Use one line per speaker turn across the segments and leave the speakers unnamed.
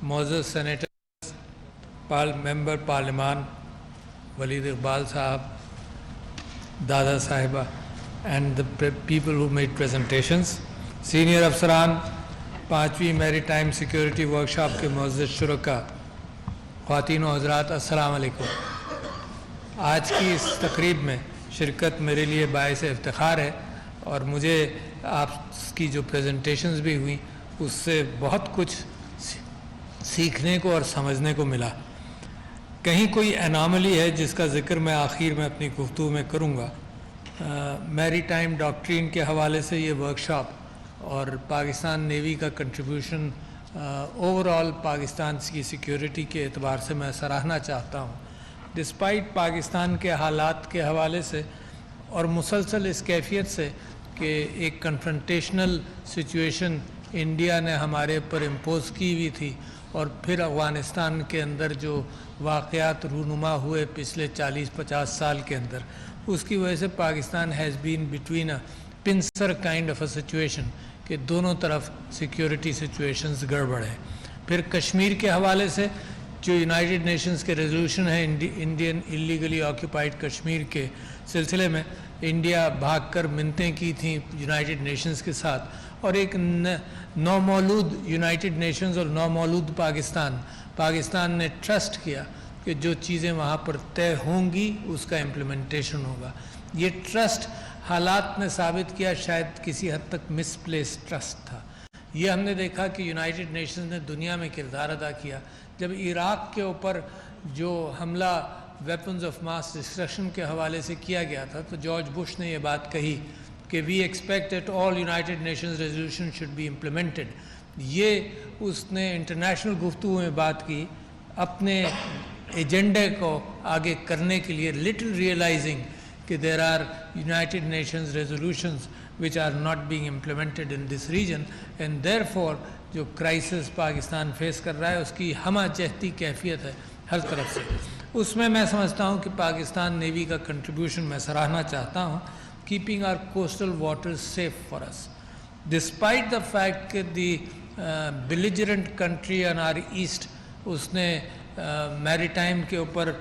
معزز سینیٹر ممبر پارلیمان ولید اقبال صاحب, دادا صاحبہ and the people who made presentations, senior افسران, 5ویں میری ٹائم سیکیورٹی ورکشاپ کے معزز شرکا, خواتین و حضرات, السلام علیکم. آج کی اس تقریب میں شرکت میرے لیے باعث افتخار ہے اور مجھے آپ کی جو پریزنٹیشنز بھی ہوئیں اس سے بہت کچھ سیکھنے کو اور سمجھنے کو ملا. کہیں کوئی اناملی ہے جس کا ذکر میں آخر میں اپنی گفتگو میں کروں گا. میری ٹائم ڈاکٹرین کے حوالے سے یہ ورکشاپ اور پاکستان نیوی کا کنٹریبیوشن اوور آل پاکستان کی سیکیورٹی کے اعتبار سے میں سراہنا چاہتا ہوں. ڈسپائٹ پاکستان کے حالات کے حوالے سے اور مسلسل اس کیفیت سے کہ ایک کنفرنٹیشنل سچویشن انڈیا نے ہمارے پر امپوز کی ہوئی تھی اور پھر افغانستان کے اندر جو واقعات رونما ہوئے پچھلے 40-50 سال کے اندر, اس کی وجہ سے Pakistan has been between a pincer kind of a situation کہ دونوں طرف سیکیورٹی سچویشنز گڑبڑ ہے. پھر کشمیر کے حوالے سے جو یونائٹڈ نیشنز کے ریزولوشن ہے انڈین ایلیگلی آکیوپائڈ کشمیر کے سلسلے میں, انڈیا بھاگ کر منتیں کی تھیں یونائٹڈ نیشنز کے ساتھ, اور ایک نومولود یونائٹڈ نیشنز اور نومولود پاکستان نے ٹرسٹ کیا کہ جو چیزیں وہاں پر طے ہوں گی اس کا امپلیمنٹیشن ہوگا. یہ ٹرسٹ حالات نے ثابت کیا شاید کسی حد تک مس پلیس ٹرسٹ تھا. یہ ہم نے دیکھا کہ یونائٹڈ نیشنز نے دنیا میں کردار ادا کیا. جب عراق کے اوپر جو حملہ ویپنز آف ماس ڈسٹرکشن کے حوالے سے کیا گیا تھا تو جارج بش نے یہ بات کہی کہ we expect that all United Nations resolution should be implemented. یہ اس نے انٹرنیشنل گفتگو میں بات کی اپنے ایجنڈے کو آگے کرنے کے لیے, لٹل ریئلائزنگ کہ there are United Nations resolutions which are not being implemented in this region, and therefore جو کرائسس پاکستان فیس کر رہا ہے اس کی ہمہ جہتی کیفیت ہے ہر طرف سے. اس میں سمجھتا ہوں کہ پاکستان نیوی کا کنٹریبیوشن میں سراہنا چاہتا ہوں. keeping our coastal waters safe for us despite the fact کہ the belligerent country on our east اس نے میری ٹائم کے اوپر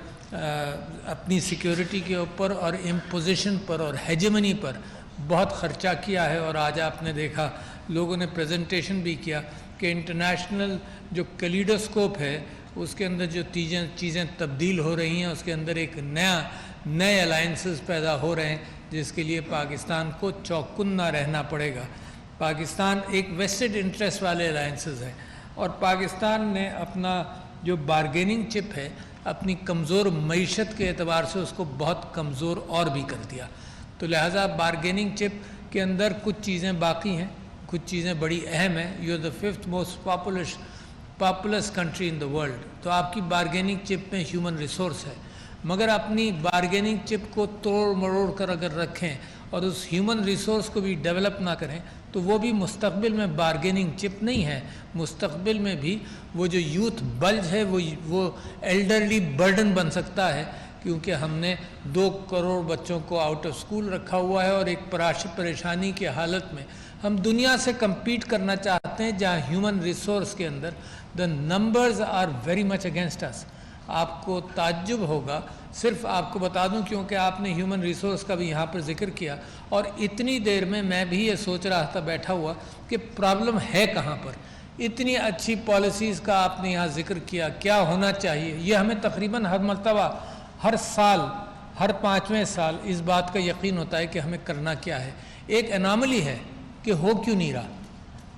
اپنی سیکیورٹی کے اوپر اور امپوزیشن پر اور ہیجمنی پر بہت خرچہ کیا ہے. اور آج آپ نے دیکھا لوگوں نے پریزنٹیشن بھی کیا کہ انٹرنیشنل جو کلیڈوسکوپ ہے اس کے اندر جو چیزیں تبدیل ہو رہی ہیں, اس کے اندر ایک نئے الائنسز پیدا ہو رہے ہیں جس کے لیے پاکستان کو چوکن نہ رہنا پڑے گا. پاکستان ایک ویسٹڈ انٹرسٹ والے الائنسز ہیں اور پاکستان نے اپنا جو بارگیننگ چپ ہے اپنی کمزور معیشت کے اعتبار سے اس کو بہت کمزور اور بھی کر دیا. تو لہٰذا بارگیننگ چپ کے اندر کچھ چیزیں باقی ہیں, کچھ چیزیں بڑی اہم ہیں. You are the 5th most populous country in the world, تو آپ کی بارگیننگ چپ میں ہیومن ریسورس ہے, مگر اپنی بارگیننگ چپ کو توڑ مروڑ کر اگر رکھیں اور اس ہیومن ریسورس کو بھی ڈیولپ نہ کریں تو وہ بھی مستقبل میں بارگیننگ چپ نہیں ہے. مستقبل میں بھی وہ جو یوتھ بلج ہے وہ ایلڈرلی برڈن بن سکتا ہے, کیونکہ ہم نے 2 کروڑ بچوں کو آؤٹ آف سکول رکھا ہوا ہے اور ایک پریشانی کی حالت میں ہم دنیا سے کمپیٹ کرنا چاہتے ہیں جہاں ہیومن ریسورس کے اندر the numbers are very much against us. آپ کو تعجب ہوگا, صرف آپ کو بتا دوں کیونکہ آپ نے ہیومن ریسورس کا بھی یہاں پر ذکر کیا اور اتنی دیر میں بھی یہ سوچ رہا تھا بیٹھا ہوا کہ پرابلم ہے کہاں پر. اتنی اچھی پالیسیز کا آپ نے یہاں ذکر کیا, کیا ہونا چاہیے. یہ ہمیں تقریباً ہر مرتبہ ہر سال ہر 5ویں سال اس بات کا یقین ہوتا ہے کہ ہمیں کرنا کیا ہے. ایک اناملی ہے کہ ہو کیوں نہیں رہا.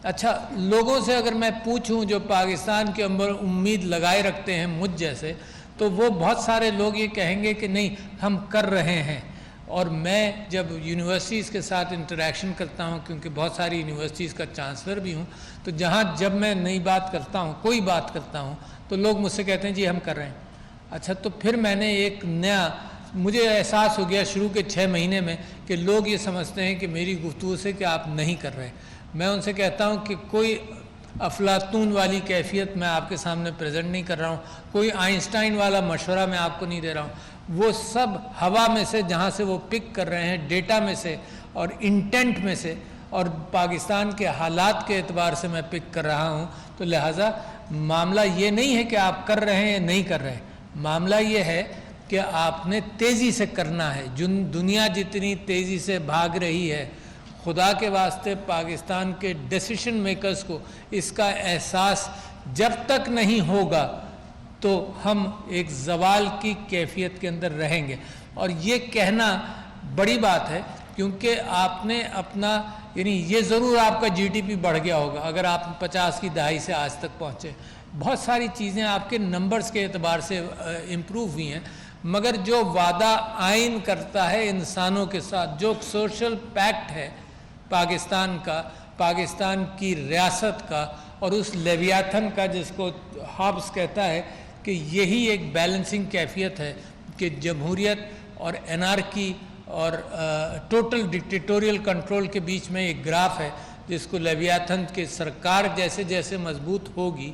اچھا, لوگوں سے اگر میں پوچھوں جو پاکستان کے اندر امید لگائے رکھتے ہیں مجھ جیسے, تو وہ بہت سارے لوگ یہ کہیں گے کہ نہیں ہم کر رہے ہیں. اور میں جب یونیورسٹیز کے ساتھ انٹریکشن کرتا ہوں, کیونکہ بہت ساری یونیورسٹیز کا چانسلر بھی ہوں, تو جب میں نئی بات کرتا ہوں, کوئی بات کرتا ہوں, تو لوگ مجھ سے کہتے ہیں جی ہم کر رہے ہیں. اچھا, تو پھر میں نے ایک مجھے احساس ہو گیا شروع کے 6 مہینے میں کہ لوگ یہ سمجھتے ہیں کہ میری گفتگو سے کہ آپ نہیں کر رہے. میں ان سے کہتا ہوں کہ کوئی افلاطون والی کیفیت میں آپ کے سامنے پریزنٹ نہیں کر رہا ہوں, کوئی آئنسٹائن والا مشورہ میں آپ کو نہیں دے رہا ہوں. وہ سب ہوا میں سے جہاں سے وہ پک کر رہے ہیں, ڈیٹا میں سے اور انٹینٹ میں سے اور پاکستان کے حالات کے اعتبار سے میں پک کر رہا ہوں. تو لہٰذا معاملہ یہ نہیں ہے کہ آپ کر رہے ہیں یا نہیں کر رہے ہیں، معاملہ یہ ہے کہ آپ نے تیزی سے کرنا ہے. دنیا جتنی تیزی سے بھاگ رہی ہے، خدا کے واسطے پاکستان کے ڈیسیشن میکرز کو اس کا احساس جب تک نہیں ہوگا تو ہم ایک زوال کی کیفیت کے اندر رہیں گے. اور یہ کہنا بڑی بات ہے، کیونکہ آپ نے اپنا یعنی یہ ضرور آپ کا جی ڈی پی بڑھ گیا ہوگا اگر آپ 50 کی دہائی سے آج تک پہنچے. بہت ساری چیزیں آپ کے نمبرز کے اعتبار سے امپروو ہوئی ہیں، مگر جو وعدہ آئین کرتا ہے انسانوں کے ساتھ، جو سوشل پیکٹ ہے پاکستان کا، پاکستان کی ریاست کا اور اس لیویاتھن کا جس کو ہابس کہتا ہے کہ یہی ایک بیلنسنگ کیفیت ہے کہ جمہوریت اور انارکی اور ٹوٹل ڈکٹیٹوریل کنٹرول کے بیچ میں ایک گراف ہے جس کو لیویاتھن کے سرکار جیسے جیسے مضبوط ہوگی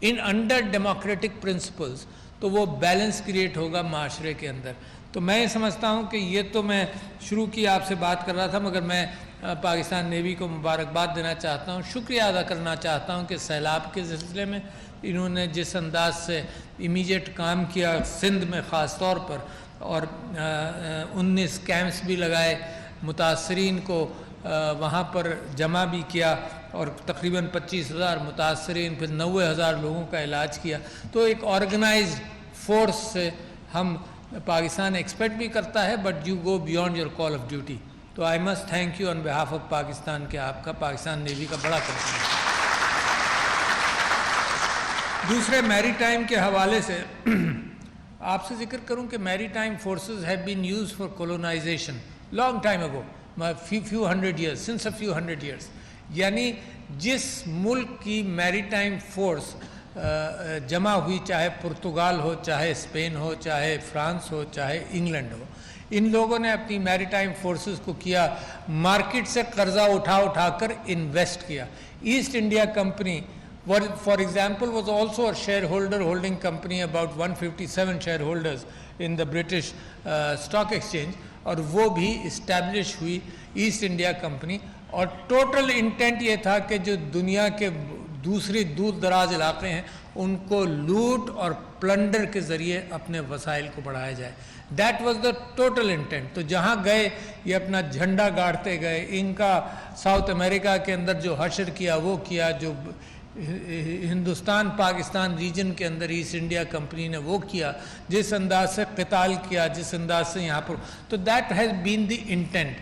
ان انڈر ڈیموکریٹک پرنسپلز تو وہ بیلنس کریٹ ہوگا معاشرے کے اندر. تو میں سمجھتا ہوں کہ یہ تو میں شروع کی آپ سے بات کر رہا تھا، مگر میں پاکستان نیوی کو مبارکباد دینا چاہتا ہوں، شکریہ ادا کرنا چاہتا ہوں کہ سیلاب کے سلسلے میں انہوں نے جس انداز سے امیجیٹ کام کیا سندھ میں خاص طور پر، اور 19 کیمپس بھی لگائے، متاثرین کو وہاں پر جمع بھی کیا اور تقریباً 25,000 متاثرین، پھر 90,000 لوگوں کا علاج کیا. تو ایک آرگنائزڈ فورس سے ہم پاکستان ایکسپیکٹ بھی کرتا ہے، but you go beyond your call of duty. تو I must thank you on behalf of Pakistan کہ آپ کا پاکستان نیوی کا بڑا کرنا ہے. دوسرے میری ٹائم کے حوالے سے آپ سے ذکر کروں کہ maritime forces have been used for colonisation long time ago, few hundred years, since a few hundred years. یعنی جس ملک کی میری ٹائم فورس جمع ہوئی، چاہے پرتگال ہو، چاہے اسپین ہو، چاہے فرانس ہو، چاہے انگلینڈ ہو، ان لوگوں نے اپنی میری ٹائم فورسز کو کیا مارکیٹ سے قرضہ اٹھا کر انویسٹ کیا. East India company for example was also a shareholder holding company, about 157 shareholders in the British stock exchange, اور وہ بھی اسٹیبلش ہوئی ایسٹ انڈیا کمپنی. اور ٹوٹل انٹینٹ یہ تھا کہ جو دنیا کے دوسری دور دراز علاقے ہیں ان کو لوٹ اور پلنڈر کے ذریعے اپنے وسائل کو بڑھایا جائے. That was the total intent. تو جہاں گئے یہ اپنا جھنڈا گاڑتے گئے. ان کا ساؤتھ امریکہ کے اندر جو حشر کیا وہ کیا، جو ہندوستان پاکستان ریجن کے اندر ایسٹ انڈیا کمپنی نے وہ کیا، جس انداز سے قتال کیا، جس انداز سے یہاں پر. تو that has been the intent.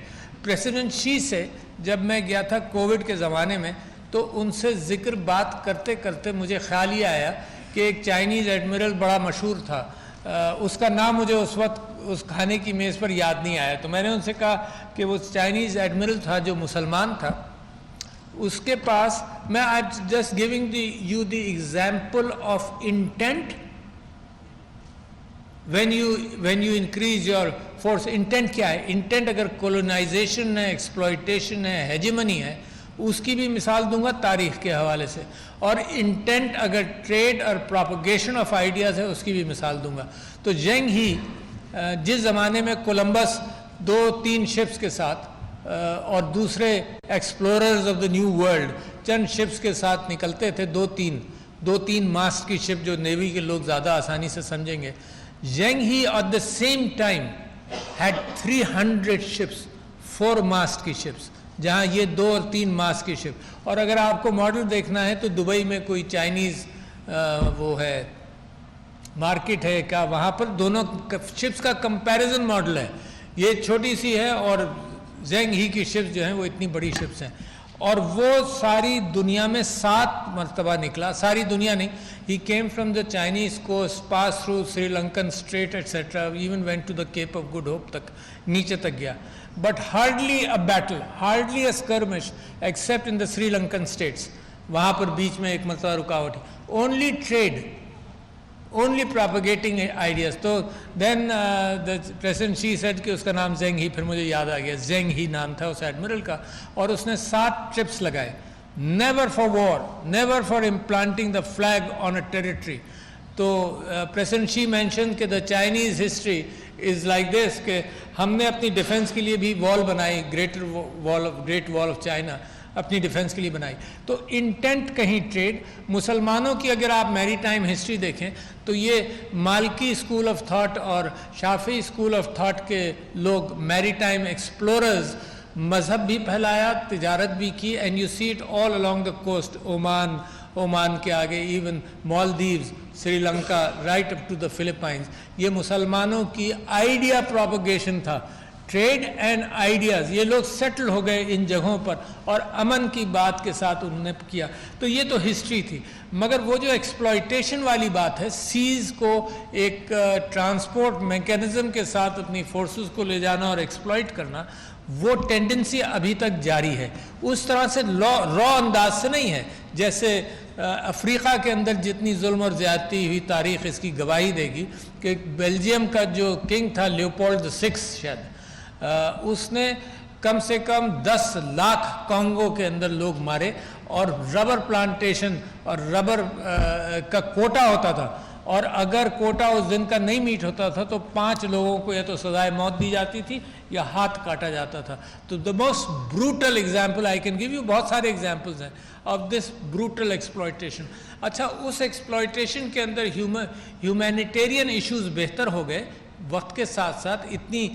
President Xi سے جب میں گیا تھا کووڈ کے زمانے میں تو ان سے ذکر بات کرتے کرتے مجھے خیال یہ آیا کہ ایک چائنیز ایڈمرل بڑا مشہور تھا، اس کا نام مجھے اس وقت اس کھانے کی میز پر یاد نہیں آیا. تو میں نے ان سے کہا کہ وہ چائنیز ایڈمرل تھا جو مسلمان تھا، اس کے پاس میں just giving you the example of intent. When you increase your force, intent کیا ہے؟ انٹینٹ اگر کولونائزیشن ہے، ایکسپلائٹیشن ہے، ہیجمنی ہے، اس کی بھی مثال دوں گا تاریخ کے حوالے سے. اور انٹینٹ اگر ٹریڈ اور پراپگیشن آف آئیڈیاز ہے اس کی بھی مثال دوں گا. تو جنگ ہی جس زمانے میں کولمبس 2-3 شپس کے ساتھ اور دوسرے explorers of the new world چند شپس کے ساتھ نکلتے تھے، 2-3 ماسٹ کی شپ جو نیوی کے لوگ زیادہ آسانی سے سمجھیں گے. جنگ ہی at the same time had 300 ships, 4 mast کی شپس، جہاں یہ 2 اور 3 ماسٹ کی شپ. اور اگر آپ کو ماڈل دیکھنا ہے تو دبئی میں کوئی چائنیز وہ ہے مارکیٹ ہے کیا، وہاں پر دونوں شپس کا کمپیریزن ماڈل ہے. یہ چھوٹی سی ہے اور زینگ ہی کی شپس جو ہیں وہ اتنی بڑی شپس ہیں. اور وہ ساری دنیا میں 7 مرتبہ نکلا، ساری دنیا نہیں. He came from the Chinese coast, pass through Sri Lankan strait etcetera, even went to the Cape of Good Hope تک، نیچے تک گیا. But hardly a battle, hardly a skirmish except in the Sri Lankan states. وہاں پر بیچ میں ایک مرتبہ رکاوٹ ہے. Only trade, only propagating ideas. تو then the president she said کہ اس کا نام زینگ ہی، پھر مجھے یاد آ گیا زینگ ہی نام تھا اس ایڈمرل کا. اور اس نے 7 ٹرپس لگائے. never for war, never for implanting the flag on a territory. تو president she mentioned کہ the Chinese history is like this کہ ہم نے اپنی ڈیفنس کے لیے بھی وال بنائی، گریٹ وال آف چائنا. اپنی ڈیفنس کے لیے بنائی. تو انٹینٹ کہیں ٹریڈ. مسلمانوں کی اگر آپ میری ٹائم ہسٹری دیکھیں تو یہ مالکی اسکول آف تھاٹ اور شافعی اسکول آف تھاٹ کے لوگ میری ٹائم ایکسپلوررز, مذہب بھی پھیلایا, تجارت بھی کی, and you see it all along the coast. Oman کے آگے even Maldives, Sri Lanka, right up to the Philippines. یہ مسلمانوں کی آئیڈیا پروپیگیشن تھا. ٹریڈ اینڈ آئیڈیاز, یہ لوگ سیٹل ہو گئے ان جگہوں پر اور امن کی بات کے ساتھ انہوں نے کیا. تو یہ تو ہسٹری تھی. مگر وہ جو ایکسپلائٹیشن والی بات ہے, سیز کو ایک ٹرانسپورٹ میکینزم کے ساتھ اپنی فورسز کو لے جانا اور ایکسپلائٹ کرنا, وہ ٹینڈنسی ابھی تک جاری ہے. اس طرح سے را انداز سے نہیں ہے جیسے افریقہ کے اندر جتنی ظلم اور زیادتی ہوئی تاریخ اس کی گواہی دے گی کہ بیلجیم کا جو کنگ تھا لیوپولڈ VI شاید, اس نے کم سے کم 10 لاکھ کانگو کے اندر لوگ مارے, اور ربر پلانٹیشن اور ربر کا کوٹا ہوتا تھا, اور اگر کوٹا اس دن کا نہیں میٹ ہوتا تھا تو 5 لوگوں کو یا تو سزائے موت دی جاتی تھی یا ہاتھ کاٹا جاتا تھا. تو the most brutal example I can give you, بہت سارے ایگزامپلز ہیں of this brutal exploitation. اچھا, اس ایکسپلائٹیشن کے اندر ہیومینیٹیرین ایشوز بہتر ہو گئے وقت کے ساتھ ساتھ. اتنی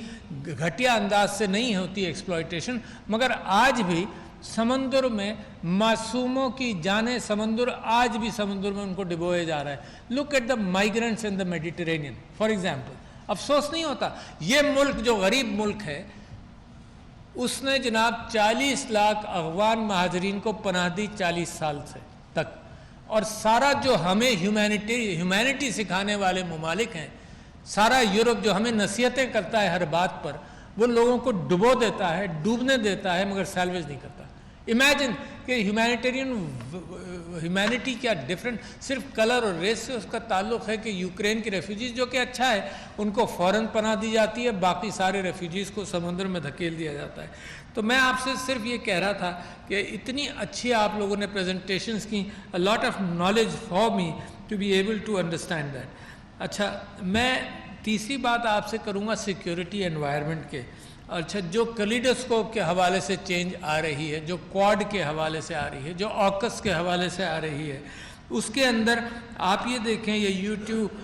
گھٹیا انداز سے نہیں ہوتی ایکسپلائٹیشن, مگر آج بھی سمندر میں معصوموں کی جانیں, سمندر آج بھی سمندر میں ان کو ڈبوئے جا رہا ہے. Look at the migrants in the Mediterranean for example. افسوس نہیں ہوتا, یہ ملک جو غریب ملک ہے اس نے جناب 40 لاکھ افغان مہاجرین کو پناہ دی 40 سال سے تک, اور سارا جو ہمیں ہیومینٹی سکھانے والے ممالک ہیں, سارا یورپ جو ہمیں نصیحتیں کرتا ہے ہر بات پر, وہ لوگوں کو ڈبو دیتا ہے, ڈوبنے دیتا ہے, مگر سیلویج نہیں کرتا. امیجن کہ ہیومینٹی کیا ڈفرینٹ, صرف کلر اور ریس سے اس کا تعلق ہے کہ یوکرین کے ریفیوجیز جو کہ اچھا ہے ان کو فوراً پناہ دی جاتی ہے, باقی سارے ریفیوجیز کو سمندر میں دھکیل دیا جاتا ہے. تو میں آپ سے صرف یہ کہہ رہا تھا کہ اتنی اچھی آپ لوگوں نے پریزنٹیشنز کی, a lot of knowledge for me to be able to understand that. اچھا, میں تیسری بات آپ سے کروں گا سیکیورٹی انوائرمنٹ کے. اچھا, جو کلیڈوسکوپ کے حوالے سے چینج آ رہی ہے, جو کوڈ کے حوالے سے آ رہی ہے, جو آکس کے حوالے سے آ رہی ہے, اس کے اندر آپ یہ دیکھیں یہ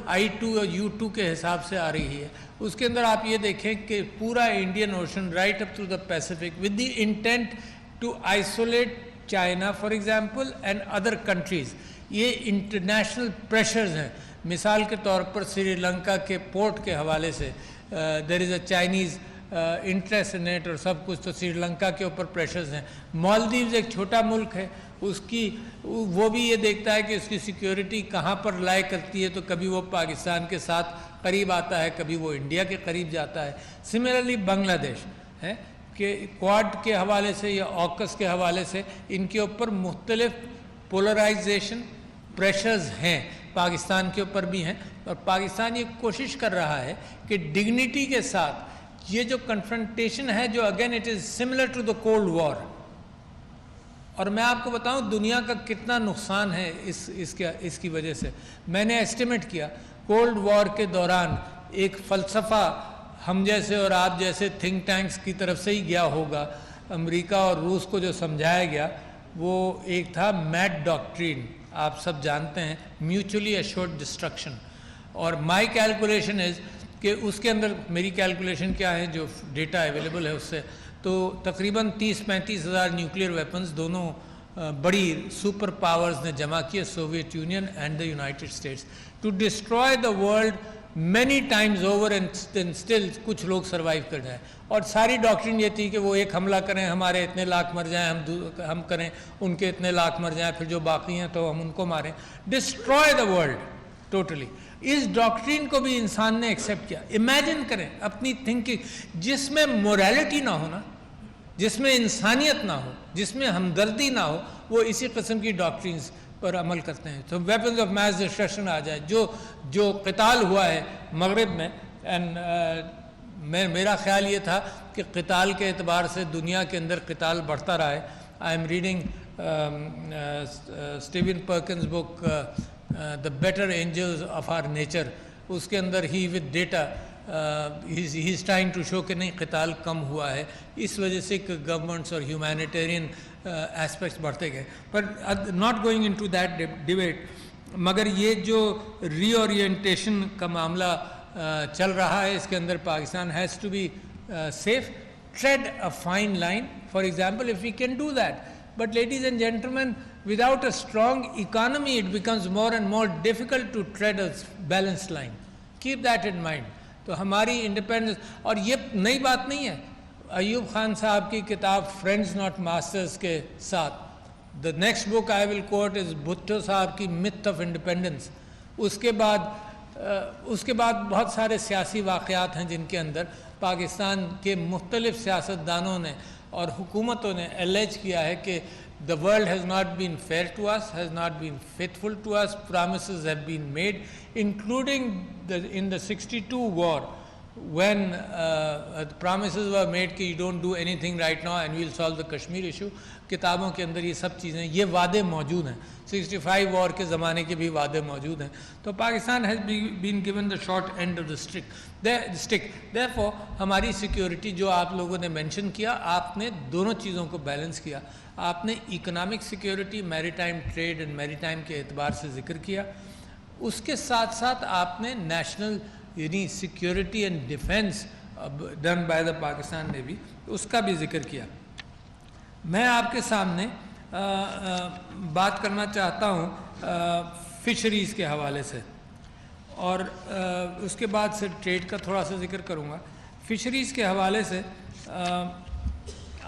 I2 اور U2 کے حساب سے آ رہی ہے. اس کے اندر آپ یہ دیکھیں کہ پورا Indian Ocean right up to the Pacific with the intent to isolate China for example and other countries. یہ انٹرنیشنل پریشرز ہیں. مثال کے طور پر سری لنکا کے پورٹ کے حوالے سے دیر از اے چائنیز انٹرسٹ ان اٹ اور سب کچھ, تو سری لنکا کے اوپر پریشرز ہیں. مالدیوز ایک چھوٹا ملک ہے, وہ بھی یہ دیکھتا ہے کہ اس کی سیکیورٹی کہاں پر لائے کرتی ہے, تو کبھی وہ پاکستان کے ساتھ قریب آتا ہے, کبھی وہ انڈیا کے قریب جاتا ہے. سملرلی بنگلہ دیش ہے کہ کوڈ کے حوالے سے یا آکس کے حوالے سے ان کے اوپر مختلف پولرائزیشن پریشرز ہیں, پاکستان کے اوپر بھی ہیں, اور پاکستان یہ کوشش کر رہا ہے کہ ڈگنیٹی کے ساتھ یہ جو کنفرنٹیشن ہے, جو again it is similar to the cold war. اور میں آپ کو بتاؤں دنیا کا کتنا نقصان ہے اس کی وجہ سے. میں نے ایسٹیمیٹ کیا کولڈ وار کے دوران ایک فلسفہ ہم جیسے اور آپ جیسے تھنک ٹینکس کی طرف سے ہی گیا ہوگا, امریکہ اور روس کو جو سمجھایا گیا وہ ایک تھا میڈ ڈاکٹرین, آپ سب جانتے ہیں, میوچولی ایشورڈ ڈسٹرکشن. اور مائی کیلکولیشن از کہ اس کے اندر میری کیلکولیشن کیا ہے جو ڈیٹا اویلیبل ہے اس سے, تو تقریباً 30-35 ہزار نیوکلیر ویپنز دونوں بڑی سپر پاورز نے جمع کیے, Soviet Union and the United States, to destroy the world many times over and still کچھ لوگ سروائیو کر جائیں. اور ساری ڈاکٹرین یہ تھی کہ وہ ایک حملہ کریں, ہمارے اتنے لاکھ مر جائیں, ہم کریں ان کے اتنے لاکھ مر جائیں, پھر جو باقی ہیں تو ہم ان کو ماریں. Destroy the world totally. اس ڈاکٹرین کو بھی انسان نے ایکسیپٹ کیا. امیجن کریں اپنی تھنکنگ جس میں موریلٹی نہ ہونا, جس میں انسانیت نہ ہو, جس میں ہمدردی نہ ہو, وہ اسی قسم کی ڈاکٹرینز پر عمل کرتے ہیں. تو ویپنز آف میس ڈسٹرکشن آ جائے, جو قتال ہوا ہے مغرب میں, اینڈ میرا خیال یہ تھا کہ قتال کے اعتبار سے دنیا کے اندر قتال بڑھتا رہا ہے. I am reading Steven Pinker's book the better angels of our nature. اس کے اندر ہی with data he is trying to show کہ نہیں قتال کم ہوا ہے, اس وجہ سے کہ گورنمنٹس اور ہیومینیٹیرین اسپیکٹس بڑھتے گئے. پر not going into that debate, مگر یہ جو ری اورینٹیشن کا معاملہ چل رہا ہے, اس کے اندر Pakistan has to be safe, tread a fine line. For example, if we can do that. But ladies and gentlemen, without a strong economy, it becomes more and more difficult to tread a balanced line. Keep that in mind. تو ہماری independence, اور یہ نئی بات نہیں ہے. ایوب خان صاحب کی کتاب فرینڈز ناٹ ماسٹرز کے ساتھ, the next book I will quote is Bhutto صاحب کی myth of independence. اس کے بعد بہت سارے سیاسی واقعات ہیں جن کے اندر پاکستان کے مختلف سیاستدانوں نے اور حکومتوں نے اللیج کیا ہے کہ the world has not been fair to us, has not been faithful to us, promises have been made, including in the 62 war, when the promises were made کہ you don't do anything right now and we'll solve the Kashmir issue. کتابوں کے اندر یہ سب چیزیں, یہ وعدے موجود ہیں. 65 وار کے زمانے کے بھی وعدے موجود ہیں. تو Pakistan has been given the short end of the stick. Therefore ہماری سیکیورٹی جو آپ لوگوں نے مینشن کیا, آپ نے دونوں چیزوں کو بیلنس کیا. آپ نے اکنامک سیکیورٹی, میری ٹائم ٹریڈ اینڈ میری ٹائم کے اعتبار سے ذکر کیا. اس کے ساتھ ساتھ آپ نے نیشنل یعنی security and defence done by the Pakistan navy, اس کا بھی ذکر کیا. میں آپ کے سامنے بات کرنا چاہتا ہوں فشریز کے حوالے سے, اور اس کے بعد سے ٹریڈ کا تھوڑا سا ذکر کروں گا. فشریز کے حوالے سے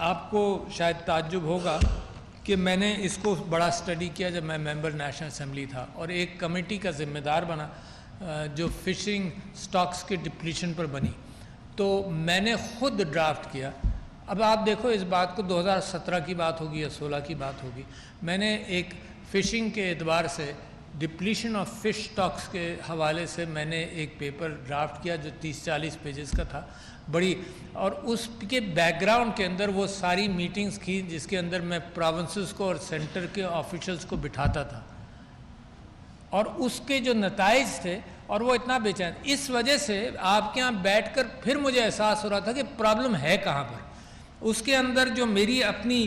آپ کو شاید تعجب ہوگا کہ میں نے اس کو بڑا سٹڈی کیا جب میں ممبر نیشنل اسمبلی تھا, اور ایک کمیٹی کا ذمہ دار بنا جو فشنگ سٹاکس کے ڈپلیشن پر بنی. تو میں نے خود ڈرافٹ کیا. اب آپ دیکھو, اس بات کو 2017 کی بات ہوگی یا 16 کی بات ہوگی, میں نے ایک فشنگ کے اعتبار سے ڈپلیشن آف فش سٹاکس کے حوالے سے میں نے ایک پیپر ڈرافٹ کیا جو 30-40 پیجز کا تھا بڑی, اور اس کے بیک گراؤنڈ کے اندر وہ ساری میٹنگز کی جس کے اندر میں پروونسز کو اور سینٹر کے آفیشلز کو بٹھاتا تھا, اور اس کے جو نتائج تھے, اور وہ اتنا بے چین. اس وجہ سے آپ کے یہاں بیٹھ کر پھر مجھے احساس ہو رہا تھا کہ پرابلم ہے کہاں پر. اس کے اندر جو میری اپنی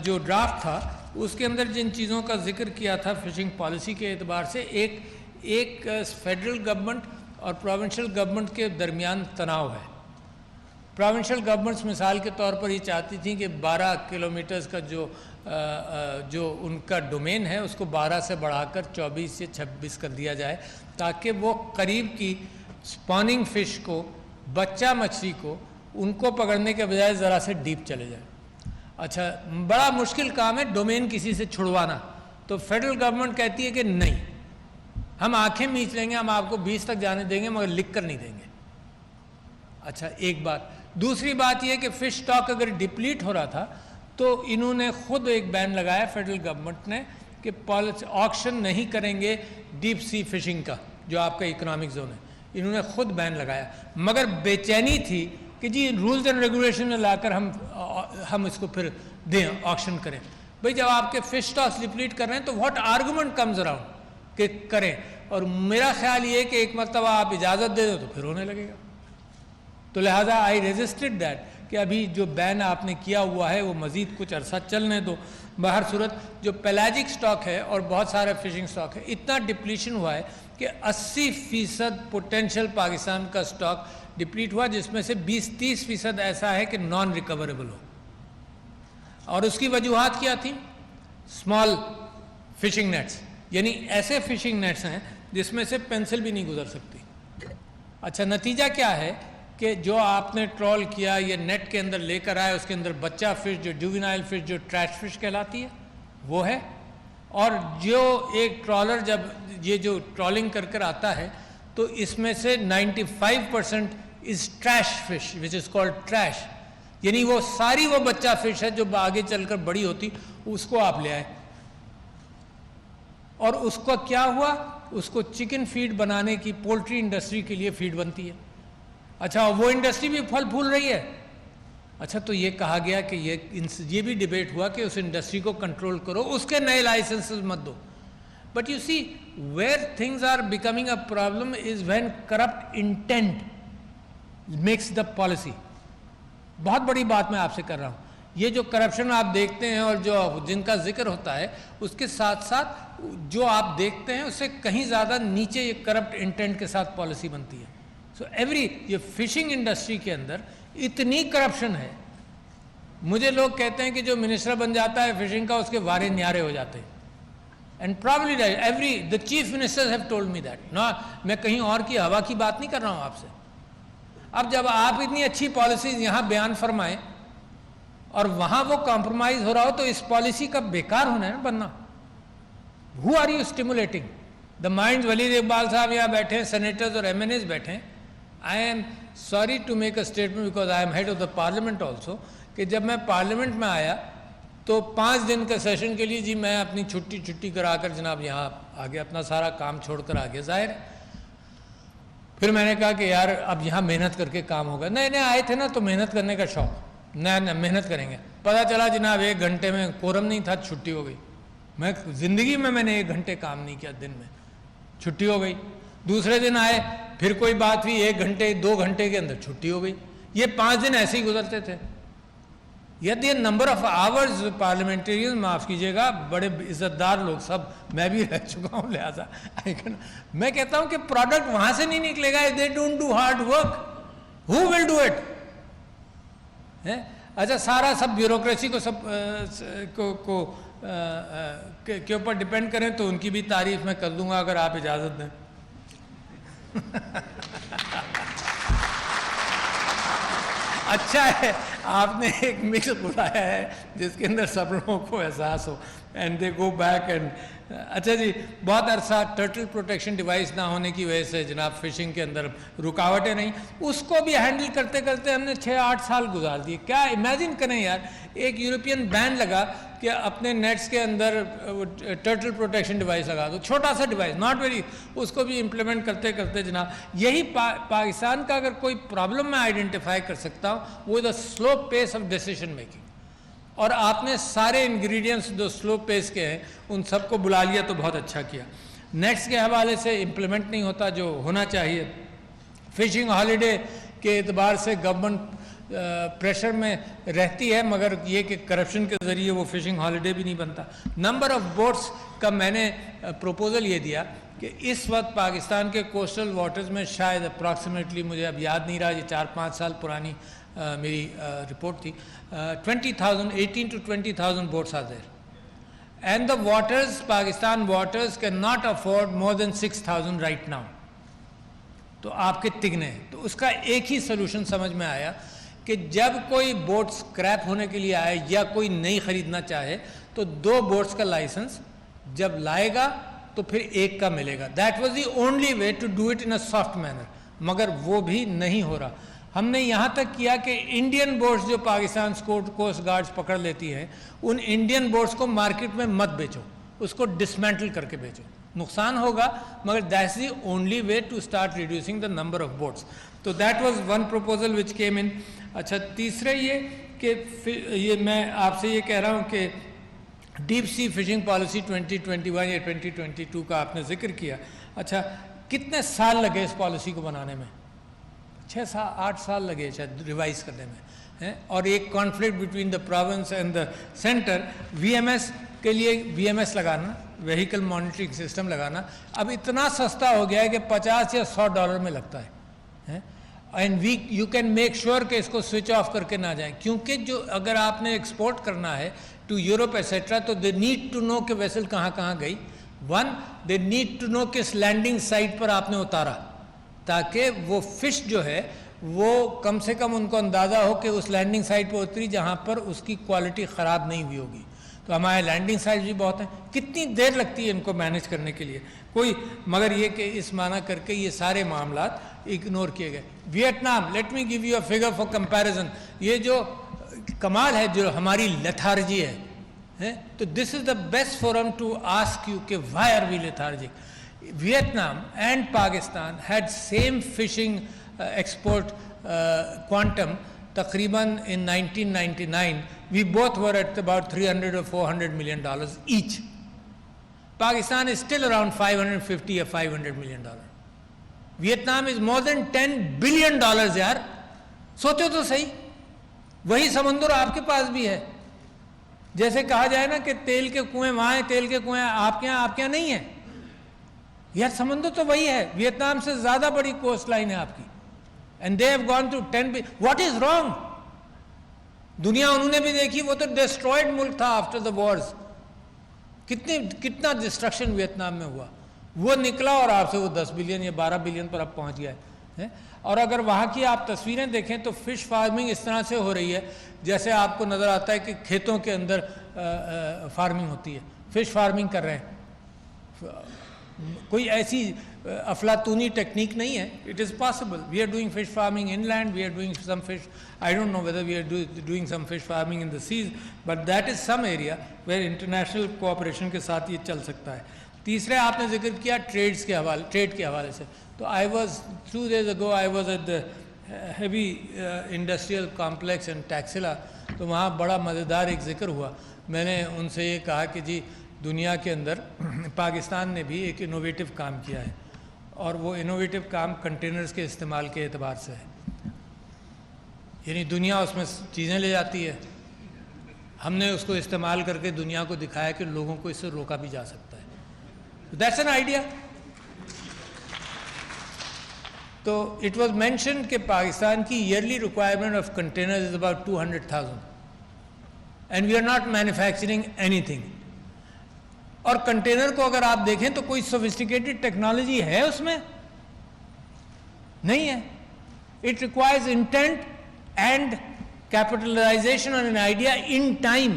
جو ڈرافٹ تھا, اس کے اندر جن چیزوں کا ذکر کیا تھا فشنگ پالیسی کے اعتبار سے, ایک فیڈرل گورنمنٹ اور پروونشل گورنمنٹ کے درمیان تناؤ ہے. پروونشل گورنمنٹس مثال کے طور پر یہ چاہتی تھیں کہ 12 کلومیٹرز کا جو ان کا ڈومین ہے اس کو 12 سے بڑھا کر 24 یا 26 کر دیا جائے, تاکہ وہ قریب کی سپاننگ فش کو, بچہ مچھلی کو, ان کو پکڑنے کے بجائے ذرا سے ڈیپ چلے جائیں. اچھا, بڑا مشکل کام ہے ڈومین کسی سے چھڑوانا. تو فیڈرل گورنمنٹ کہتی ہے کہ نہیں, ہم آنکھیں میچ لیں گے, ہم آپ کو 20 تک جانے دیں گے مگر لکھ کر نہیں دیں گے. اچھا, ایک بات. دوسری بات یہ کہ فش سٹاک اگر ڈپلیٹ ہو رہا تھا تو انہوں نے خود ایک بین لگایا فیڈرل گورنمنٹ نے کہ آکشن نہیں کریں گے ڈیپ سی فشنگ کا جو آپ کا اکنامک زون ہے. انہوں نے خود بین لگایا, مگر بے چینی تھی کہ جی رولز اینڈ ریگولیشن میں لا کر ہم اس کو پھر دیں, آکشن کریں. بھئی جب آپ کے فش سٹاکس ڈپلیٹ کر رہے ہیں تو واٹ آرگومنٹ کمز اراؤنڈ کہ کریں. اور میرا خیال یہ کہ ایک مرتبہ آپ اجازت دے دو تو پھر ہونے لگے گا. تو لہٰذا آئی ریزسٹڈ دیٹ کہ ابھی جو بین آپ نے کیا ہوا ہے وہ مزید کچھ عرصہ چلنے دو. بہر صورت جو پیلاجک سٹاک ہے اور بہت سارے فشنگ سٹاک ہے, اتنا ڈپلیشن ہوا ہے کہ 80% پوٹینشیل پاکستان کا سٹاک ڈپلیٹ ہوا, جس میں سے 20-30% ایسا ہے کہ نان ریکوریبل ہو. اور اس کی وجوہات کیا تھیں؟ اسمال فشنگ نیٹس, یعنی ایسے فشنگ نیٹس ہیں جس میں سے پینسل بھی نہیں گزر سکتی. اچھا, نتیجہ کیا ہے کہ جو آپ نے ٹرول کیا یہ نیٹ کے اندر لے کر آئے, اس کے اندر بچہ فش جو جووینائل فش جو ٹریش فش کہلاتی ہے وہ ہے. اور جو ایک ٹرالر جب یہ جو ٹرالنگ کر کر آتا ہے تو اس میں سے 95% is trash fish which is called trash, یعنی وہ ساری وہ بچہ فش ہے جو آگے چل کر بڑی ہوتی, اس کو آپ لے آئے. اور اس کو کیا ہوا, اس کو چکن فیڈ بنانے کی پولٹری انڈسٹری کے لیے فیڈ بنتی ہے. اچھا, وہ انڈسٹری بھی پھل پھول رہی ہے. اچھا, تو یہ کہا گیا کہ یہ بھی ڈیبیٹ ہوا کہ اس انڈسٹری کو کنٹرول کرو, اس کے نئے لائسنسز مت دو. But you see where things are becoming a problem is when corrupt intent makes the policy. بہت بڑی بات میں آپ سے کر رہا ہوں. یہ جو کرپشن آپ دیکھتے ہیں اور جو جن کا ذکر ہوتا ہے اس کے ساتھ ساتھ جو آپ دیکھتے ہیں اس سے کہیں زیادہ نیچے یہ کرپٹ انٹینٹ کے ساتھ پالیسی بنتی ہے. سو یہ فشنگ انڈسٹری کے اندر اتنی کرپشن ہے. مجھے لوگ کہتے ہیں کہ جو منسٹر بن جاتا ہے فشنگ کا اس کے وارے نیارے ہو جاتے ہیں. And probably the chief ministers have told me that. میں کہیں اور کی ہوا کی بات نہیں کر رہا ہوں آپ سے. اب جب آپ اتنی اچھی پالیسیز یہاں بیان فرمائیں اور وہاں وہ کمپرومائز ہو رہا ہو تو اس پالیسی کا بیکار ہونا ہے نا بننا. Who are you stimulating? The minds ولید اقبال صاحب یہاں بیٹھے ہیں, سینیٹرز اور ایم این ایز بیٹھے ہیں. I am sorry to make a statement because I am head of the parliament also کہ جب میں پارلیمنٹ میں آیا تو 5 دن کے سیشن کے لیے جی میں اپنی چھٹی کرا کر جناب یہاں آگے اپنا سارا کام چھوڑ کر آگے. ظاہر ہے پھر میں نے کہا کہ یار اب یہاں محنت کر کے کام ہوگا. نئے آئے تھے نا تو محنت کرنے کا شوق, نہ محنت کریں گے. پتہ چلا جناب 1 گھنٹے میں کورم نہیں تھا, چھٹی ہو گئی. میں زندگی میں نے 1 گھنٹے کام نہیں کیا دن میں, چھٹی ہو گئی. دوسرے دن آئے پھر کوئی بات ہوئی 1 گھنٹے 2 گھنٹے کے اندر چھٹی ہو گئی. یہ 5 دن ایسے ہی گزرتے تھے. یہ نمبر آف آورز پارلیمنٹیرین, معاف کیجیے گا بڑے عزت دار لوگ سب, میں بھی رہ چکا ہوں لہٰذا میں کہتا ہوں کہ پروڈکٹ وہاں سے نہیں نکلے گا. They don't do hard work, who will do it. اچھا سارا سب بیوروکریسی کو سب کے اوپر ڈپینڈ کریں تو ان کی بھی تعریف میں کر دوں گا اگر آپ اجازت دیں. اچھا ہے آپ نے ایک مکس بلایا ہے جس کے اندر سب لوگوں کو احساس ہو. And they go back and اچھا جی بہت عرصہ ٹرٹل پروٹیکشن ڈیوائس نہ ہونے کی وجہ سے جناب فشنگ کے اندر رکاوٹیں نہیں, اس کو بھی ہینڈل کرتے کرتے ہم نے 6-8 سال گزار دیے. کیا امیجن کریں یار, ایک یورپین بین لگا کہ اپنے نیٹس کے اندر ٹرٹل پروٹیکشن ڈیوائس لگا دو, چھوٹا سا ڈیوائس, ناٹ ویری, اس کو بھی امپلیمنٹ کرتے کرتے جناب یہی پاکستان کا اگر کوئی پرابلم میں آئیڈینٹیفائی کر سکتا ہوں وہ دا سلو پیس آف ڈیسیشن میکنگ. اور آپ نے سارے انگریڈینٹس جو سلو پیس کے ہیں ان سب کو بلا لیا تو بہت اچھا کیا. نیٹس کے حوالے سے امپلیمنٹ نہیں ہوتا جو ہونا چاہیے. فشنگ ہالیڈے کے اعتبار سے گورنمنٹ پریشر میں رہتی ہے مگر یہ کہ کرپشن کے ذریعے وہ فشنگ ہالیڈے بھی نہیں بنتا. نمبر آف بوٹس کا میں نے پروپوزل یہ دیا کہ اس وقت پاکستان کے کوسٹل واٹرز میں شاید اپراکسیمیٹلی, مجھے اب یاد نہیں رہا, یہ 4-5 سال پرانی میری رپورٹ تھی, 18 to 20,000 boats are there. And the waters, Pakistan waters cannot afford more than 6,000 right now. تو آپ کے تگنے ہیں. تو اس کا ایک ہی سلوشن سمجھ میں آیا کہ جب کوئی بوٹ اسکریپ ہونے کے لیے آئے یا کوئی نئی خریدنا چاہے تو 2 بوٹس کا لائسنس جب لائے گا تو پھر 1 کا ملے گا. That was the only way to do it in a soft manner, مگر وہ بھی نہیں ہو رہا. ہم نے یہاں تک کیا کہ انڈین بوٹس جو پاکستان کوسٹ گارڈز پکڑ لیتی ہیں ان انڈین بوٹس کو مارکیٹ میں مت بیچو, اس کو ڈسمینٹل کر کے بیچو. نقصان ہوگا مگر that's the only way to start reducing the number of boats. تو that was one proposal which came in. اچھا تیسرے یہ کہ یہ میں آپ سے یہ کہہ رہا ہوں کہ ڈیپ سی فشنگ پالیسی 2021 یا 2022 کا آپ نے ذکر کیا. اچھا کتنے سال لگے اس پالیسی کو بنانے میں؟ 6-8 سال لگے شاید ریوائز کرنے میں. اور ایک conflict between the province and the centre. V M S کے لیے VMS لگانا, وہیکل مانیٹرنگ سسٹم لگانا, اب اتنا سستا ہو گیا ہے کہ $50 یا $100 میں لگتا ہے. And you can make sure کہ اس کو سوئچ آف کر کے نہ جائیں, کیونکہ جو اگر آپ نے ایکسپورٹ کرنا ہے ٹو یورپ ایٹسٹرا تو دے نیڈ ٹو نو کہ ویسل کہاں کہاں گئی. دے نیڈ ٹو نو کس لینڈنگ سائٹ پر آپ نے اتارا, تاکہ وہ فش جو ہے وہ کم سے کم ان کو اندازہ ہو کہ اس لینڈنگ سائٹ پہ اتری جہاں پر اس کی کوالٹی خراب نہیں ہوئی ہوگی. تو ہمارے لینڈنگ سائٹ بھی بہت ہیں, کتنی دیر لگتی ہے ان کو مینیج کرنے کے لیے کوئی, مگر یہ کہ اس معنی کر کے یہ سارے معاملات اگنور کیے گئے. Vietnam, let me give you a figure for comparison. یہ جو کمال ہے جو ہماری لیتھارجی ہے, تو this is the best forum to ask you کہ why are we lethargic. Vietnam and Pakistan had same fishing export quantum تقریباً in 1999. We both were at about $300 or $400 million each. Pakistan is still around $550 or $500 million. Vietnam is more than $10 billion yaar. سوچو تو صحیح, وہی سمندر آپ کے پاس بھی ہے. جیسے کہا جائے نا کہ تیل کے کنویں وہاں ہیں, تیل کے کنویں آپ کے یہاں نہیں ہیں. یار سمندر تو وہی ہے, ویتنام سے زیادہ بڑی کوسٹ لائن ہے آپ کی. And they have gone to 10. What is wrong? دنیا انہوں نے بھی دیکھی, وہ تو ڈسٹرائڈ ملک تھا آفٹر دا وارز. کتنا ڈسٹرکشن ویتنام میں ہوا, وہ نکلا اور آپ سے وہ 10 بلین یا 12 بلین پر اب پہنچ گیا ہے. اور اگر وہاں کی آپ تصویریں دیکھیں تو فش فارمنگ اس طرح سے ہو رہی ہے جیسے آپ کو نظر آتا ہے کہ کھیتوں کے اندر فارمنگ ہوتی ہے. فش فارمنگ کر رہے ہیں, کوئی ایسی افلاطونی ٹیکنیک نہیں ہے. It is possible. We are doing fish farming in land, we are doing some fish, I don't know whether we are doing some fish farming in the seas, but that is some area where international cooperation کے ساتھ یہ چل سکتا ہے. تیسرے آپ نے ذکر کیا ٹریڈ کے حوالے سے. تو I was 2 days ago I was at the heavy industrial complex in Taxila. تو وہاں بڑا مزیدار ایک ذکر ہوا. میں نے ان سے یہ کہا کہ جی دنیا کے اندر پاکستان نے بھی ایک انوویٹو کام کیا ہے, اور وہ انوویٹو کام کنٹینرز کے استعمال کے اعتبار سے ہے. یعنی دنیا اس میں چیزیں لے جاتی ہے, ہم نے اس کو استعمال کر کے دنیا کو دکھایا کہ لوگوں کو اس سے روکا بھی جا سکتا ہے. That's an idea. تو اٹ واز مینشنڈ کہ پاکستان کی yearly requirement of containers is about 200,000 and we are not manufacturing anything. اور کنٹینر کو اگر آپ دیکھیں تو کوئی سوفسٹیکیٹڈ ٹیکنالوجی ہے اس میں نہیں ہے. It requires intent and capitalization on an idea in time.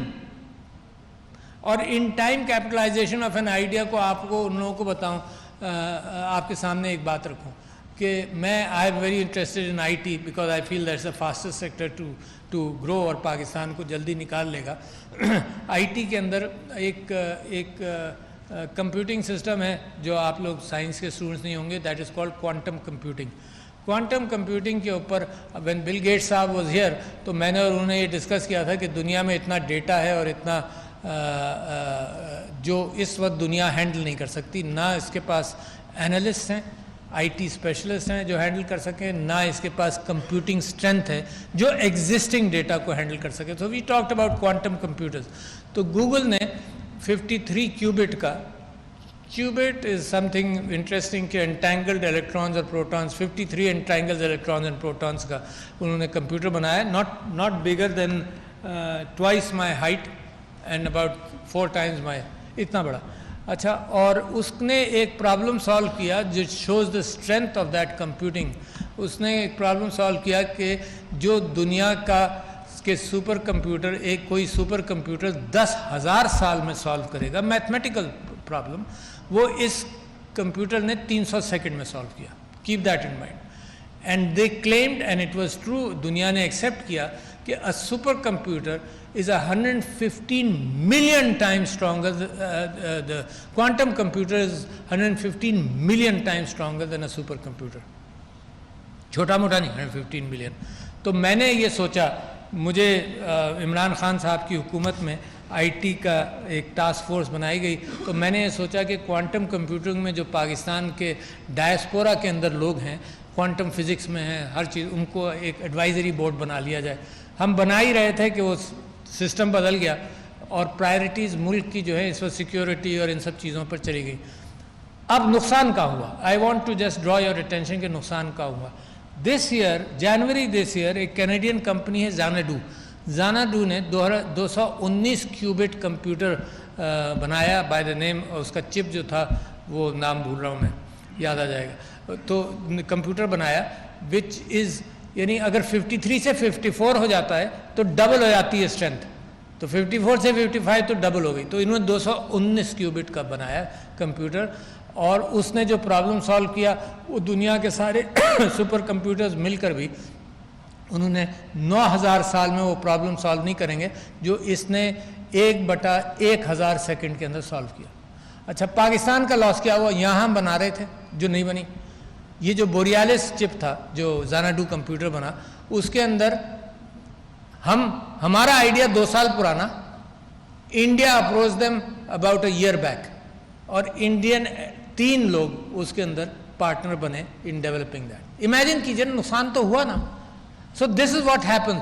اور in time capitalization of an idea کو آپ کو ان لوگوں کو بتاؤں, آپ کے سامنے ایک بات رکھوں کہ میں I am very interested in IT because I feel that's the fastest sector to grow اور پاکستان کو جلدی نکال لے گا. IT کے اندر ایک کمپیوٹنگ سسٹم ہے جو آپ لوگ سائنس کے اسٹوڈنٹس نہیں ہوں گے, that is called quantum computing. Quantum computing کے اوپر وین بل گیٹس صاحب واز ہیئر تو میں نے اور انہوں نے یہ ڈسکس کیا تھا کہ دنیا میں اتنا ڈیٹا ہے اور اتنا جو اس وقت دنیا ہینڈل نہیں کر سکتی. نہ اس کے پاس انالسٹ ہیں, IT اسپیشلسٹ ہیں جو ہینڈل کر سکیں, نہ اس کے پاس کمپیوٹنگ اسٹرینتھ ہے جو ایگزسٹنگ ڈیٹا کو ہینڈل کر سکے. تو we talked about quantum computers. تو گوگل نے 53 کیوبٹ کا, qubit is something interesting کہ entangled electrons اور protons 53 entangled electrons and protons کا انہوں نے کمپیوٹر بنایا, not bigger than twice my height and about 4 times my, اتنا بڑا. اچھا, اور اس نے ایک پرابلم سالو کیا جو shows the strength of that computing. اس نے ایک پرابلم سالو کیا کہ جو دنیا کا کہ سپر کمپیوٹر, ایک کوئی سپر کمپیوٹر 10,000 سال میں سالو کرے گا میتھمیٹیکل پرابلم, وہ اس کمپیوٹر نے 300 سیکنڈ میں سالو کیا. Keep that in mind. And they claimed and it was true, دنیا نے ایکسیپٹ کیا کہ a super computer is 115 million times stronger, the quantum computer is 115 million times stronger than a super computer. چھوٹا موٹا نہیں, 115 million. تو میں نے یہ سوچا, مجھے عمران خان صاحب کی حکومت میں IT کا ایک ٹاسک فورس بنائی گئی, تو میں نے یہ سوچا کہ کوانٹم کمپیوٹنگ میں جو پاکستان کے ڈائسپورا کے اندر لوگ ہیں, کوانٹم فزکس میں ہیں, ہر چیز, ان کو ایک ایڈوائزری بورڈ بنا لیا جائے. ہم بنا ہی رہے تھے کہ وہ سسٹم بدل گیا اور پرائرٹیز ملک کی جو ہے اس وقت سیکیورٹی اور ان سب چیزوں پر چلی گئی. اب نقصان کا ہوا, I want to just draw your attention کہ نقصان کا ہوا. This year January this year ایک کینیڈین کمپنی ہے زاناڈو نے 219 کیوبٹ کمپیوٹر بنایا بائی دا نیم, اس کا چپ جو تھا وہ نام بھول رہا ہوں میں, یاد آ جائے گا. تو کمپیوٹر بنایا وچ از, یعنی اگر 53 سے 54 ہو جاتا ہے تو ڈبل ہو جاتی ہے اسٹرینتھ, تو 54 سے 55 تو ڈبل ہو گئی. تو انہوں نے 219 کیوبٹ کا بنایا کمپیوٹر, اور اس نے جو پرابلم سالو کیا وہ دنیا کے سارے سپر کمپیوٹرز مل کر بھی انہوں نے 9,000 سال میں وہ پرابلم سالو نہیں کریں گے جو اس نے 1/1000 سیکنڈ کے اندر سالو کیا. اچھا, پاکستان کا لاس کیا ہوا؟ یہاں ہم بنا رہے تھے جو نہیں بنی. یہ جو بوریالس چپ تھا جو زاناڈو کمپیوٹر بنا, اس کے اندر ہمارا آئیڈیا 2 سال پرانا, India approach them about a year back, اور انڈین 3 لوگ اس کے اندر پارٹنر بنے ان ڈیولپنگ دیٹ. امیجن کیجیے, نقصان تو ہوا نا. So this is what happens,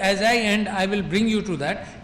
as I end, I will bring you to that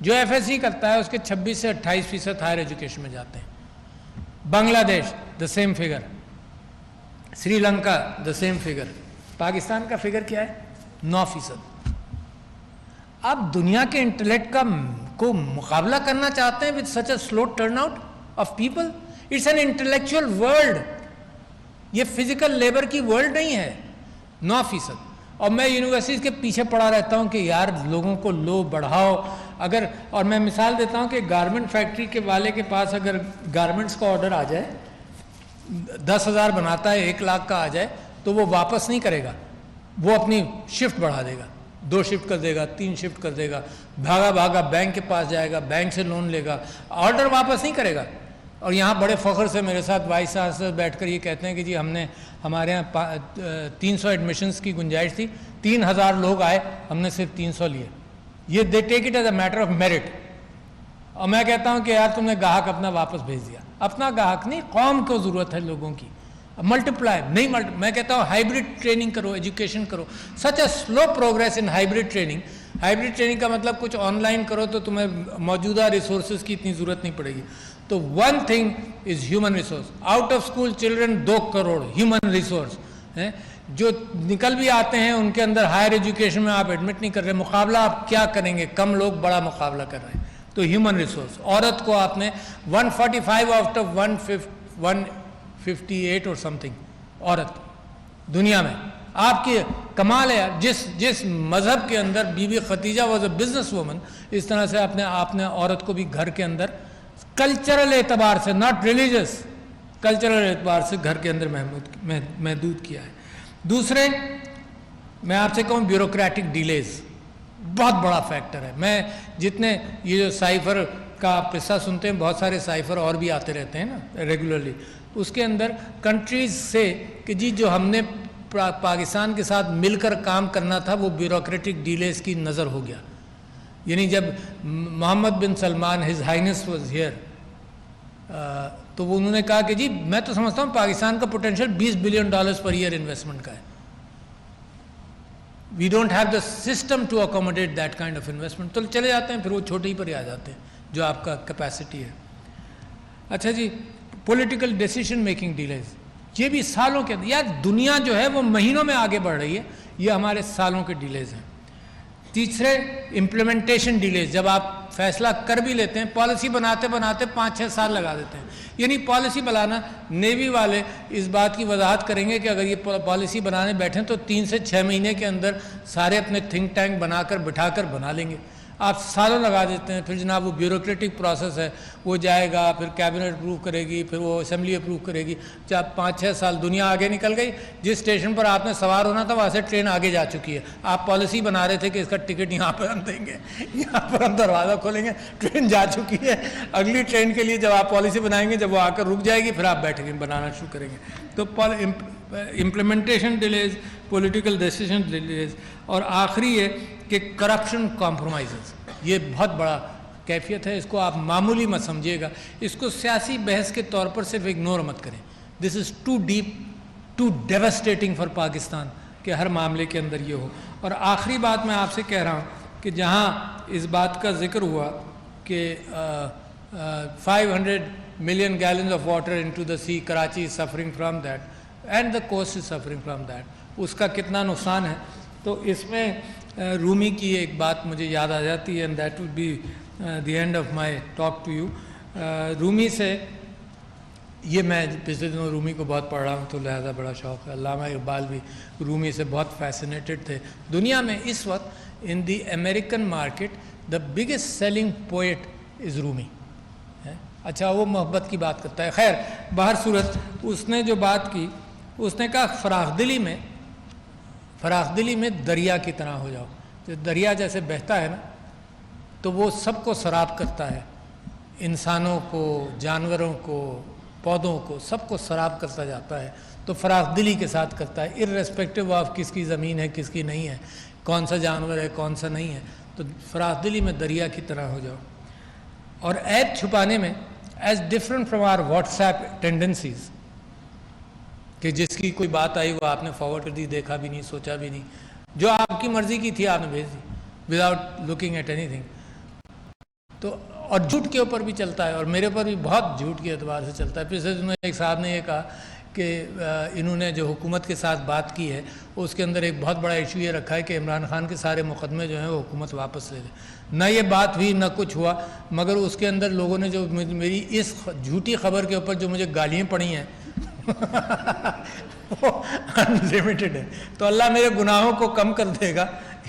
جو FSC کرتا ہے اس کے 26 سے 28% ہائر ایجوکیشن میں جاتے ہیں. بنگلہ دیش the same figure, Sri Lanka the same figure. Pakistan کا فگر کیا ہے؟ 9%. آپ دنیا کے انٹلیکٹ کو مقابلہ کرنا چاہتے ہیں with such a slow turnout of people. It's an intellectual world. یہ فزیکل لیبر کی ورلڈ نہیں ہے. 9%. اور میں یونیورسٹیز کے پیچھے پڑا رہتا ہوں کہ یار لوگوں کو لو بڑھاؤ. اگر اور میں مثال دیتا ہوں کہ گارمنٹ فیکٹری کے والے کے پاس اگر گارمنٹس کا آرڈر آ جائے, 10,000 بناتا ہے, 1 لاکھ کا آ جائے, تو وہ واپس نہیں کرے گا, وہ اپنی شفٹ بڑھا دے گا, 2 شفٹ کر دے گا, 3 شفٹ کر دے گا, بھاگا بینک کے پاس جائے گا, بینک سے لون لے گا, آرڈر واپس نہیں کرے گا. اور یہاں بڑے فخر سے میرے ساتھ وائس چانسلر بیٹھ کر یہ کہتے ہیں کہ جی ہم نے ہمارے یہاں 300 ایڈمیشنز کی گنجائش تھی, 3,000 لوگ آئے, ہم نے صرف 300 لیے. یہ they take it as a matter of merit. اور میں کہتا ہوں کہ یار تم نے گاہک اپنا واپس بھیج دیا. اپنا گاہک نہیں, قوم کو ضرورت ہے لوگوں کی. ملٹیپلائی نہیں, میں کہتا ہوں ہائیبرڈ ٹریننگ کرو, ایجوکیشن کرو. سچ اے سلو پروگریس ان ہائیبرڈ ٹریننگ. ہائیبرڈ ٹریننگ کا مطلب کچھ آن لائن کرو تو تمہیں موجودہ ریسورسز کی اتنی ضرورت نہیں پڑے گی. تو one thing is human resource. Out of school children 2 crore human resource ہیں جو نکل بھی آتے ہیں, ان کے اندر ہائر ایجوکیشن میں آپ ایڈمٹ نہیں کر رہے. مقابلہ آپ کیا کریں گے؟ کم لوگ بڑا مقابلہ کر رہے ہیں. تو ہیومن ریسورس. عورت کو آپ نے 145 آؤٹ آف 158 اور سم تھنگ عورت دنیا میں. آپ کی کمال ہے. جس مذہب کے اندر Bibi Khadija was a businesswoman, اس طرح سے آپ نے عورت کو بھی گھر کے اندر کلچرل اعتبار سے, ناٹ ریلیجس, کلچرل اعتبار سے گھر کے اندر محدود کیا ہے. دوسرے میں آپ سے کہوں بیوروکریٹک ڈیلیز بہت بڑا فیکٹر ہے. میں جتنے یہ جو سائفر کا آپ قصہ سنتے ہیں, بہت سارے سائفر اور بھی آتے رہتے ہیں نا ریگولرلی, اس کے اندر کنٹریز سے کہ جی جو ہم نے پاکستان کے ساتھ مل کر کام کرنا تھا وہ بیوروکریٹک ڈیلیز کی نظر ہو گیا. یعنی جب Mohammed bin Salman his highness was here, تو انہوں نے کہا کہ جی میں تو سمجھتا ہوں پاکستان کا potential $20 billion per year investment کا ہے. We don't have the system to accommodate that kind of investment. تو چلے جاتے ہیں, پھر وہ چھوٹے ہی پر ہی آ جاتے ہیں جو آپ کا کیپیسٹی ہے. اچھا جی, پولیٹیکل ڈیسیشن میکنگ ڈیلیز, یہ بھی سالوں کے اندر. یار دنیا جو ہے وہ مہینوں میں آگے بڑھ رہی ہے, یہ ہمارے سالوں کے ڈیلیز ہیں. تیسرے امپلیمنٹیشن ڈیلیز. جب آپ فیصلہ کر بھی لیتے ہیں, پالیسی بناتے 5-6 سال لگا دیتے ہیں. یعنی پالیسی بنانا, نیوی والے اس بات کی وضاحت کریں گے کہ اگر یہ پالیسی بنانے بیٹھیں تو 3 سے 6 مہینے کے اندر سارے اپنے تھنک ٹینک بنا کر بٹھا کر بنا لیں گے. آپ سالوں لگا دیتے ہیں. پھر جناب وہ بیوروکریٹک پروسیس ہے, وہ جائے گا, پھر کیبنٹ اپروو کرے گی, پھر وہ اسمبلی اپروو کرے گی. جب 5-6 سال دنیا آگے نکل گئی. جس اسٹیشن پر آپ نے سوار ہونا تھا وہاں سے ٹرین آگے جا چکی ہے. آپ پالیسی بنا رہے تھے کہ اس کا ٹکٹ یہاں پر ہم دیں گے, یہاں پر ہم دروازہ کھولیں گے, ٹرین جا چکی ہے. اگلی ٹرین کے لیے جب آپ پالیسی بنائیں گے, جب وہ آ کر رک جائے گی, پھر آپ بیٹھیں گے, بنانا شروع کریں گے. تو implementation delays, political decision delays, اور آخری ہے کہ کرپشن کمپرومائزز. یہ بہت بڑا کیفیت ہے, اس کو آپ معمولی مت سمجھیے گا, اس کو سیاسی بحث کے طور پر صرف اگنور مت کریں. This is too deep, too devastating for Pakistan کہ ہر معاملے کے اندر یہ ہو. اور آخری بات میں آپ سے کہہ رہا ہوں کہ جہاں اس بات کا ذکر ہوا کہ 500 million gallons of water into the sea, Karachi is suffering from that and the coast is suffering from that, اس کا کتنا نقصان ہے. تو اس میں رومی کی ایک بات مجھے یاد آ جاتی ہے, and that will be the end of my talk to you. رومی سے یہ میں پچھلے دنوں رومی کو بہت پڑھ رہا ہوں تو لہذا بڑا شوق ہے. علامہ اقبال بھی رومی سے بہت فیسنیٹڈ تھے. دنیا میں اس وقت in the American market the biggest selling poet is Rumi. اچھا وہ محبت کی بات کرتا ہے. خیر بہر صورت اس نے جو بات کی, اس نے کہا فراخ دلی میں دریا کی طرح ہو جاؤ. جو دریا جیسے بہتا ہے نا تو وہ سب کو سراب کرتا ہے, انسانوں کو, جانوروں کو, پودوں کو, سب کو سراب کرتا جاتا ہے. تو فراخ دلی کے ساتھ کرتا ہے, ارریسپیکٹو آف کس کی زمین ہے کس کی نہیں ہے, کون سا جانور ہے کون سا نہیں ہے. تو فراخ دلی میں دریا کی طرح ہو جاؤ. اور عیب چھپانے میں as different from our WhatsApp tendencies, کہ جس کی کوئی بات آئی وہ آپ نے فارورڈ کر دی, دیکھا بھی نہیں, سوچا بھی نہیں, جو آپ کی مرضی کی تھی آپ نے بھیج دی وداؤٹ لوکنگ ایٹ اینی تھنگ. تو اور جھوٹ کے اوپر بھی چلتا ہے، اور میرے اوپر بھی بہت جھوٹ کے اعتبار سے چلتا ہے. پچھلے دنوں ایک صاحب نے یہ کہا کہ انہوں نے جو حکومت کے ساتھ بات کی ہے اس کے اندر ایک بہت بڑا ایشو یہ رکھا ہے کہ عمران خان کے سارے مقدمے جو ہیں وہ حکومت واپس لے لے. نہ یہ بات ہوئی نہ کچھ ہوا، مگر اس کے اندر لوگوں نے جو میری اس جھوٹی خبر کے اوپر جو مجھے گالیاں پڑی ہیں وہ انلمیٹڈ ہے. تو اللہ میرے گناہوں کو کم کر دے گا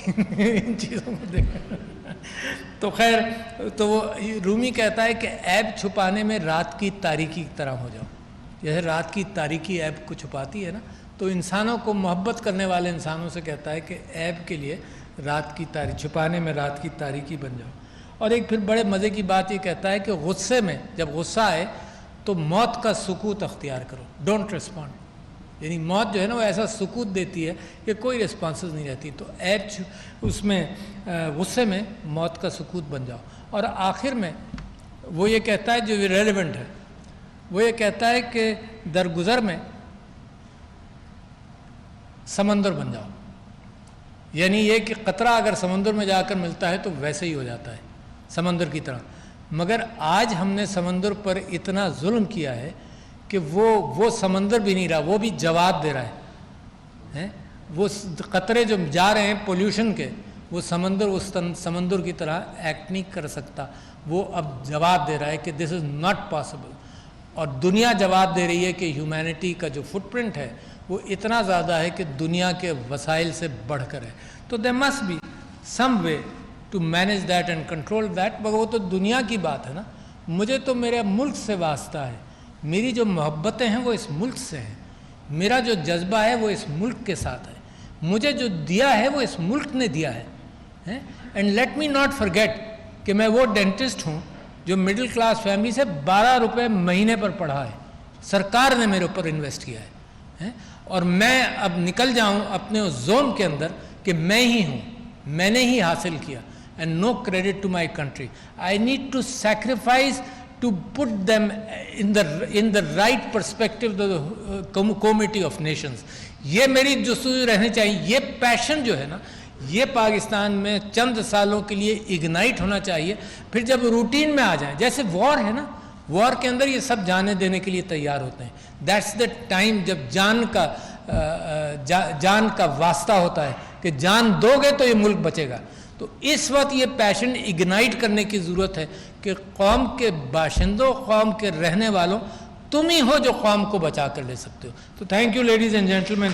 ان چیزوں کو دیکھ. تو خیر، تو وہ رومی کہتا ہے کہ عیب چھپانے میں رات کی تاریکی کی طرح ہو جاؤ. جیسے رات کی تاریکی عیب کو چھپاتی ہے نا، تو انسانوں کو محبت کرنے والے انسانوں سے کہتا ہے کہ عیب کے لیے رات کی چھپانے میں رات کی تاریکی بن جاؤ. اور ایک پھر بڑے مزے کی بات یہ کہتا ہے کہ غصے میں جب غصہ آئے تو موت کا سکوت اختیار کرو، ڈونٹ ریسپونڈ. یعنی موت جو ہے نا وہ ایسا سکوت دیتی ہے کہ کوئی ریسپانسز نہیں رہتی. تو عیب اس میں غصے میں موت کا سکوت بن جاؤ. اور آخر میں وہ یہ کہتا ہے جو ریلیونٹ ہے، وہ یہ کہتا ہے کہ درگزر میں سمندر بن جاؤ. یعنی یہ کہ قطرہ اگر سمندر میں جا کر ملتا ہے تو ویسے ہی ہو جاتا ہے سمندر کی طرح. مگر آج ہم نے سمندر پر اتنا ظلم کیا ہے کہ وہ سمندر بھی نہیں رہا، وہ بھی جواب دے رہا ہے. وہ قطرے جو جا رہے ہیں پولیوشن کے، وہ سمندر اس سمندر کی طرح ایکٹ نہیں کر سکتا. وہ اب جواب دے رہا ہے کہ دس از ناٹ پاسبل. اور دنیا جواب دے رہی ہے کہ ہیومینٹی کا جو فٹ پرنٹ ہے وہ اتنا زیادہ ہے کہ دنیا کے وسائل سے بڑھ کر ہے. تو there must be some way to manage that and control that. مگر وہ تو دنیا کی بات ہے نا. مجھے تو میرے ملک سے واسطہ ہے، میری جو محبتیں ہیں وہ اس ملک سے ہیں، میرا جو جذبہ ہے وہ اس ملک کے ساتھ ہے، مجھے جو دیا ہے وہ اس ملک نے دیا ہے. And let me not forget کہ میں وہ ڈینٹسٹ ہوں جو مڈل کلاس فیملی سے 12 روپے مہینے پر پڑھا ہے. سرکار نے میرے اوپر انویسٹ کیا ہے. اور میں اب نکل جاؤں اپنے اس زون کے اندر کہ میں ہی ہوں، میں نے ہی حاصل کیا. And no credit to my country. I need to sacrifice to put them in the right perspective comity of nations. یہ میری جستجو رہنی چاہیے. یہ پیشن جو ہے نا یہ پاکستان میں چند سالوں کے لیے اگنائٹ ہونا چاہیے. پھر جب روٹین میں آ جائیں، جیسے وار ہے نا، وار کے اندر یہ سب جانے دینے کے لیے تیار ہوتے ہیں. دیٹس دا ٹائم جب جان کا واسطہ ہوتا ہے کہ جان دو گے تو یہ ملک بچے گا. تو اس وقت یہ پیشن اگنائٹ کرنے کی ضرورت ہے کہ قوم کے باشندوں، قوم کے رہنے والوں، تم ہی ہو جو قوم کو بچا کر لے سکتے ہو. تو thank you ladies and gentleman.